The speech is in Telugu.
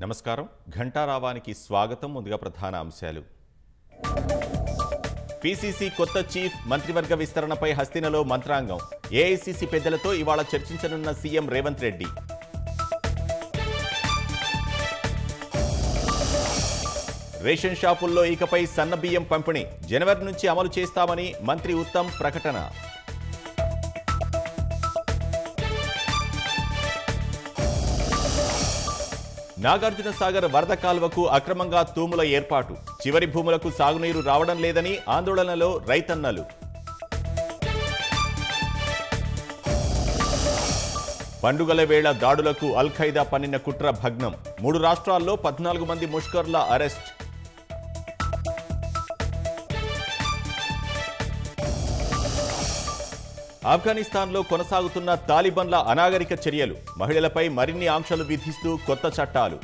నమస్కారం ఘంటారావానికి స్వాగతం ముందుగా ప్రధాన అంశాలు పీసీసీ కొత్త చీఫ్ మంత్రివర్గ విస్తరణపై హస్తినలో మంత్రాంగం ఏఐసీసీ పెద్దలతో ఇవాళ చర్చించనున్న సీఎం రేవంత్ రెడ్డి రేషన్ షాపుల్లో ఇకపై సన్నబియ్యం పంపిణీ జనవరి నుంచి అమలు చేస్తామని మంత్రి ఉత్తమ్ ప్రకటన నాగార్జున సాగర్ వరద కాల్వకు అక్రమంగా తూముల ఏర్పాటు చివరి భూములకు సాగునీరు రావడం లేదని ఆందోళనలో రైతన్నలు పండుగల వేళ దాడులకు అల్ ఖైదా పన్నిన కుట్ర భగ్నం 3 రాష్ట్రాల్లో 14 మంది ముష్కర్ల అరెస్ట్ ఆఫ్ఘనిస్తాన్లో కొనసాగుతున్న తాలిబాన్ల అనాగరిక చర్యలు మహిళలపై మరిన్ని ఆంక్షలు విధిస్తూ కొత్త చట్టాలు